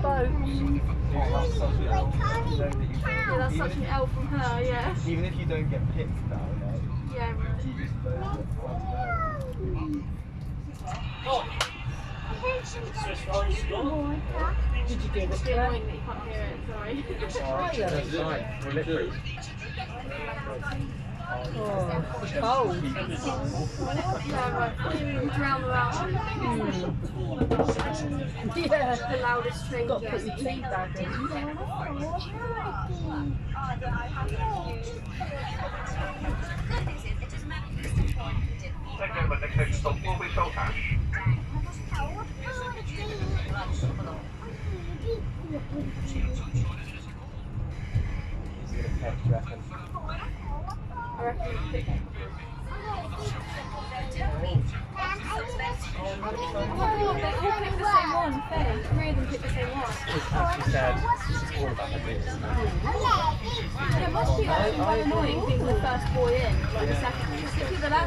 Boat. Yeah, that's such an L from her, yeah. Even if you don't get picked now, Yeah, right. you just know Did you give it It's to her? annoying that you can't hear it, sorry. that's fine. We're literally. Oh, it's cold. Yeah, right. Drown them out. Yeah. The loudest train Got to put journey. your tea bag in. Take care, but next station stop will be Saltash. I reckon you pick it. All pick the same one, fair. 3 of them pick the same one. As she said, this is all about the business. It must be like annoying being the first boy in, like the second. Because the last